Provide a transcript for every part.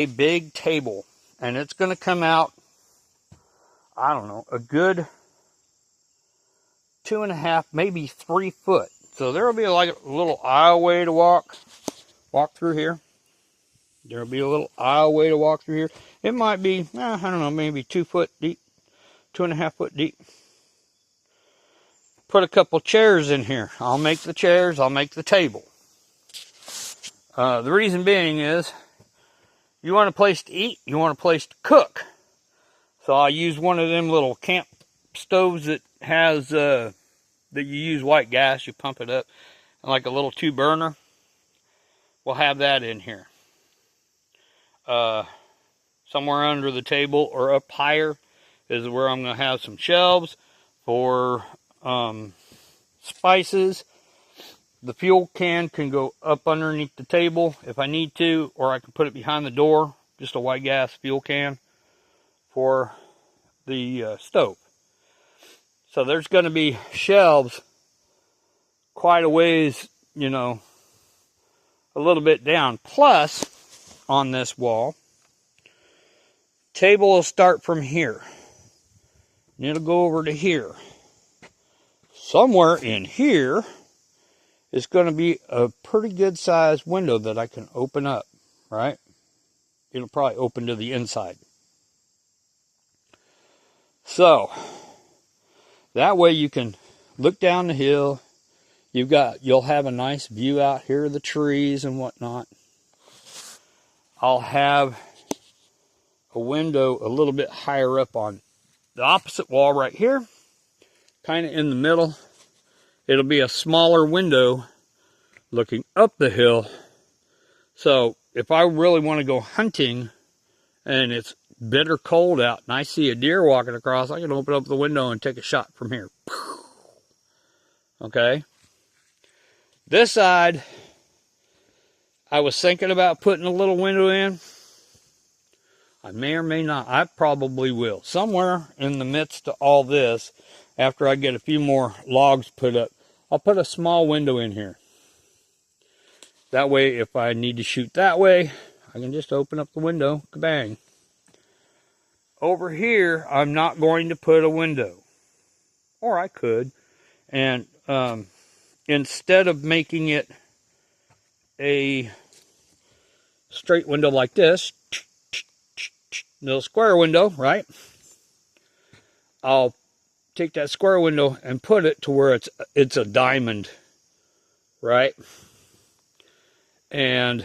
a big table, and it's going to come out, I don't know, a good 2.5, maybe 3 foot. So there will be like a little aisleway to walk through here. There will be a little aisleway to walk through here. It might be, I don't know, maybe 2 foot deep, 2.5 foot deep. Put a couple chairs in here. I'll make the chairs, I'll make the table. The reason being is, you want a place to eat, you want a place to cook. So I use one of them little camp stoves that has, that you use white gas, you pump it up, and like a little 2-burner. We'll have that in here. Somewhere under the table or up higher is where I'm going to have some shelves for spices. The fuel can go up underneath the table if I need to, or I can put it behind the door, just a white gas fuel can for the stove. So there's going to be shelves quite a ways, you know, a little bit down. Plus, on this wall, table will start from here, and it'll go over to here. Somewhere in here is going to be a pretty good sized window that I can open up, right? It'll probably open to the inside. So, that way you can look down the hill. You'll have a nice view out here of the trees and whatnot. I'll have a window a little bit higher up on the opposite wall right here, kind of in the middle. It'll be a smaller window looking up the hill. So if I really want to go hunting and it's bitter cold out and I see a deer walking across, I can open up the window and take a shot from here. Okay. This side, I was thinking about putting a little window in. I may or may not. I probably will. Somewhere in the midst of all this, after I get a few more logs put up, I'll put a small window in here. That way, if I need to shoot that way, I can just open up the window, kabang. Over here, I'm not going to put a window. Or I could. And instead of making it a straight window like this, little square window, right? I'll take that square window and put it to where it's a diamond, right? And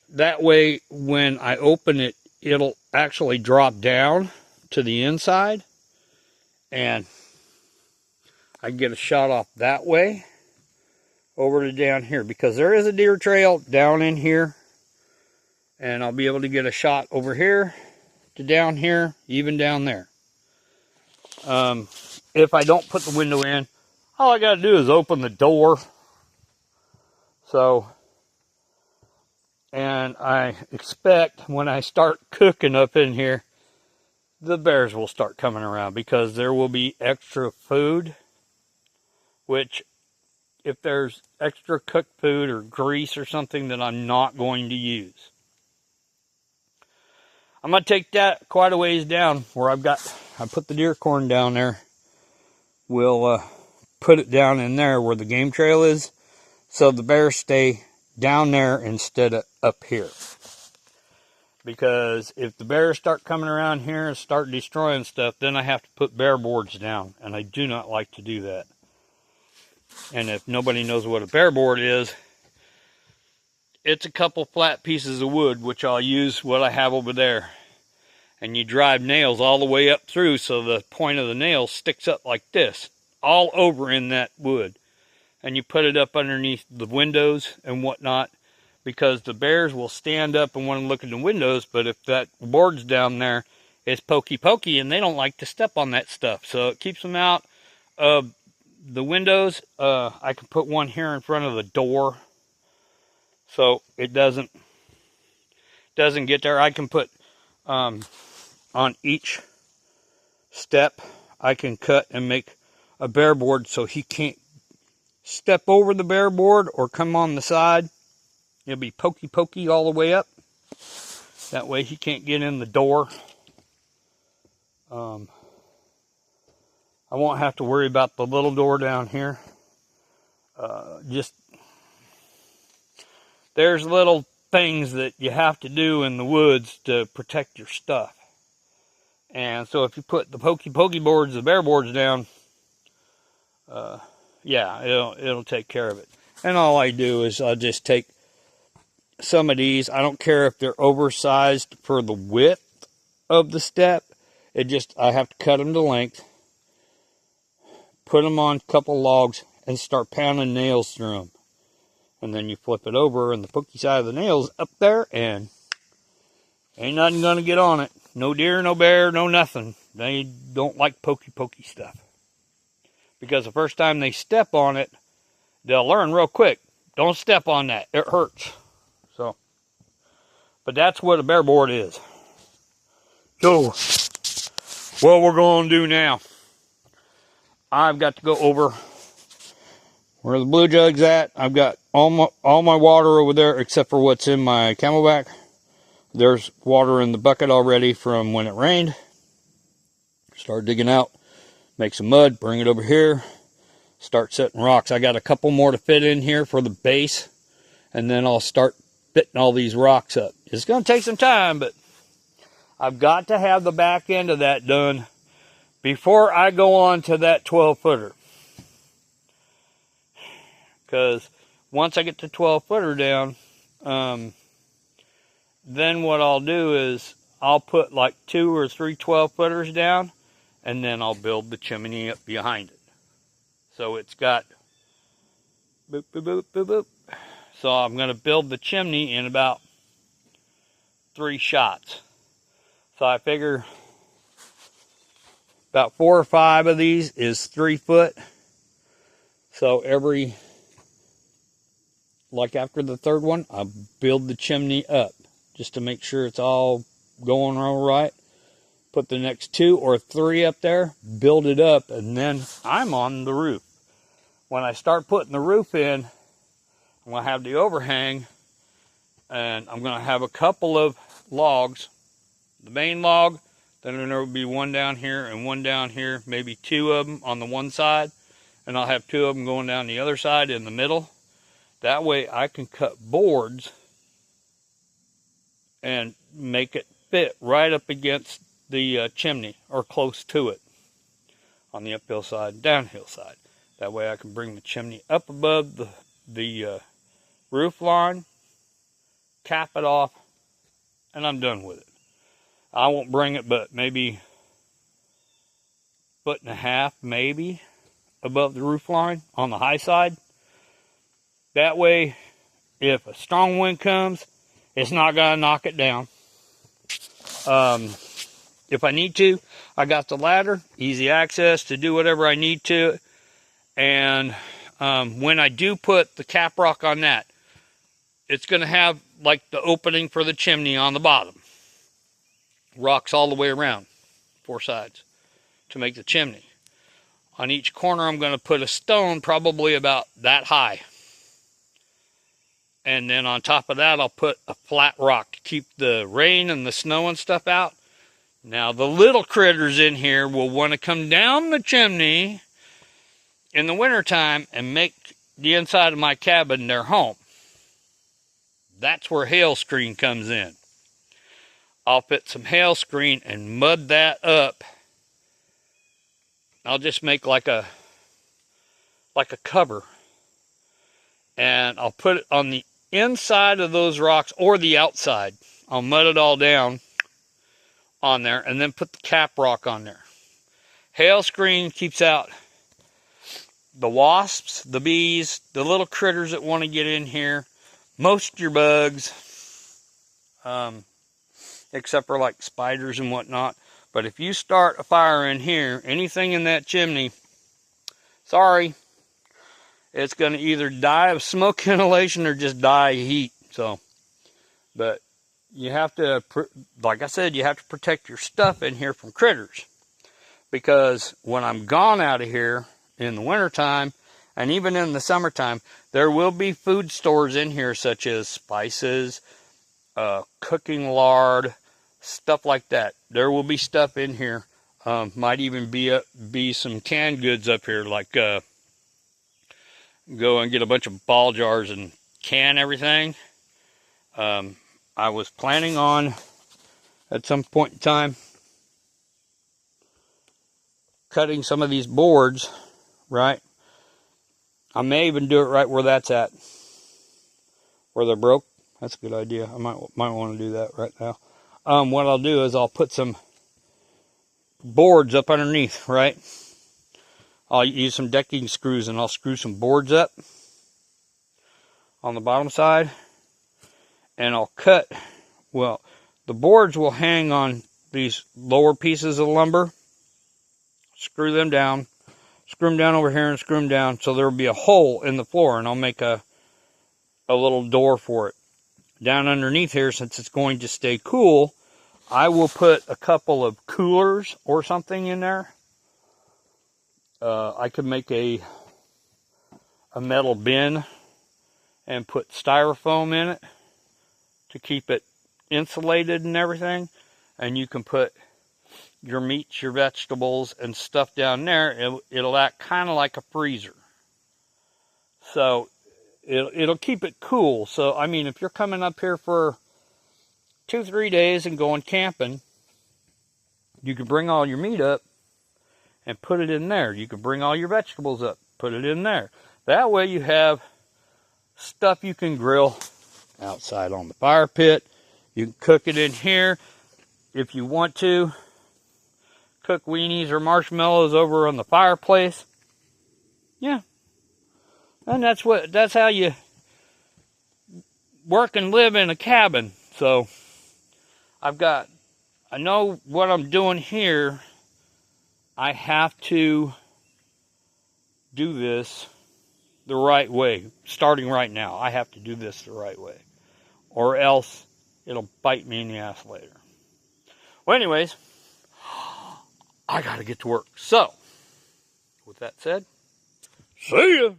that way, when I open it, it'll actually drop down to the inside, and I can get a shot off that way over to down here, because there is a deer trail down in here, and I'll be able to get a shot over here to down here, even down there. If I don't put the window in, all I got to do is open the door. So, and I expect when I start cooking up in here, the bears will start coming around, because there will be extra food, which if there's extra cooked food or grease or something that I'm not going to use. I'm going to take that quite a ways down where I put the deer corn down there. We'll put it down in there where the game trail is, so the bears stay down there instead of up here. Because if the bears start coming around here and start destroying stuff, then I have to put bear boards down, and I do not like to do that. And if nobody knows what a bear board is, it's a couple flat pieces of wood, which I'll use what I have over there. And you drive nails all the way up through, so the point of the nail sticks up like this, all over in that wood. And you put it up underneath the windows and whatnot, because the bears will stand up and want to look in the windows, but if that board's down there, it's pokey, and they don't like to step on that stuff. So it keeps them out of the windows. I can put one here in front of the door, so it doesn't get there. I can put on each step, I can cut and make a bear board so he can't step over the bear board or come on the side. It'll be pokey all the way up. That way he can't get in the door. I won't have to worry about the little door down here. Just there's little things that you have to do in the woods to protect your stuff. And so if you put the pokey boards, the bear boards down, yeah, it'll take care of it. And all I do is I'll just take some of these. I don't care if they're oversized for the width of the step. I have to cut them to length, put them on a couple logs, and start pounding nails through them. And then you flip it over, and the pokey side of the nail's up there, and ain't nothing gonna get on it. No deer, no bear, no nothing. They don't like pokey stuff. Because the first time they step on it, they'll learn real quick. Don't step on that. It hurts. So, but that's what a bear board is. So, what we're going to do now, I've got to go over where the blue jug's at. I've got all my water over there except for what's in my CamelBak. There's water in the bucket already from when it rained. Start digging out, make some mud, bring it over here, start setting rocks. I got a couple more to fit in here for the base, and then I'll start fitting all these rocks up. It's going to take some time, but I've got to have the back end of that done before I go on to that 12-footer. Because once I get the 12-footer down, then what I'll do is I'll put like 2 or 3 12-footers down, and then I'll build the chimney up behind it. So it's got boop, boop, boop, boop, boop. So I'm going to build the chimney in about 3 shots. So I figure about 4 or 5 of these is 3 foot. So like after the 3rd one, I build the chimney up just to make sure it's all going all right. Put the next 2 or 3 up there, build it up, and then I'm on the roof. When I start putting the roof in, I'm going to have the overhang, and I'm going to have a couple of logs. The main log, then there will be one down here and one down here, maybe 2 of them on the one side, and I'll have 2 of them going down the other side in the middle. That way I can cut boards and make it fit right up against the chimney, or close to it, on the uphill side, downhill side. That way I can bring the chimney up above the roof line, cap it off, and I'm done with it. I won't bring it but maybe 1.5 foot, maybe, above the roof line on the high side. That way, if a strong wind comes, it's not going to knock it down. If I need to, I got the ladder, easy access to do whatever I need to. And when I do put the cap rock on that, it's going to have like the opening for the chimney on the bottom. Rocks all the way around, 4 sides, to make the chimney. On each corner, I'm going to put a stone probably about that high. And then on top of that, I'll put a flat rock to keep the rain and the snow and stuff out. Now, the little critters in here will want to come down the chimney in the wintertime and make the inside of my cabin their home. That's where hail screen comes in. I'll put some hail screen and mud that up. I'll just make like a cover. And I'll put it on the inside of those rocks or the outside. I'll mud it all down on there and then put the cap rock on there. Hail screen keeps out the wasps, the bees, the little critters that want to get in here, most of your bugs, except for like spiders and whatnot. But if you start a fire in here, anything in that chimney, sorry, it's going to either die of smoke inhalation or just die of heat. So, but you have to, like I said, you have to protect your stuff in here from critters. Because when I'm gone out of here in the wintertime, and even in the summertime, there will be food stores in here such as spices, cooking lard, stuff like that. There will be stuff in here. Might even be some canned goods up here, like go and get a bunch of ball jars and can everything. I was planning on, at some point in time, cutting some of these boards, right? I may even do it right where that's at, where they're broke. That's a good idea. I might want to do that right now. What I'll do is I'll put some boards up underneath, right? I'll use some decking screws and I'll screw some boards up on the bottom side, and I'll cut, well, the boards will hang on these lower pieces of lumber, screw them down over here and screw them down, so there will be a hole in the floor, and I'll make a little door for it. Down underneath here, since it's going to stay cool, I will put a couple of coolers or something in there. I could make a metal bin and put styrofoam in it to keep it insulated and everything. And you can put your meats, your vegetables, and stuff down there. It'll act kind of like a freezer. So it'll keep it cool. So, I mean, if you're coming up here for 2-3 days and going camping, you can bring all your meat up and put it in there. You can bring all your vegetables up, put it in there. That way you have stuff you can grill outside on the fire pit. You can cook it in here. If you want to, cook weenies or marshmallows over on the fireplace. Yeah. And that's how you work and live in a cabin. So I know what I'm doing here. I have to do this the right way. Starting right now, I have to do this the right way, or else it'll bite me in the ass later. Well, anyways, I gotta get to work. So, with that said, see ya!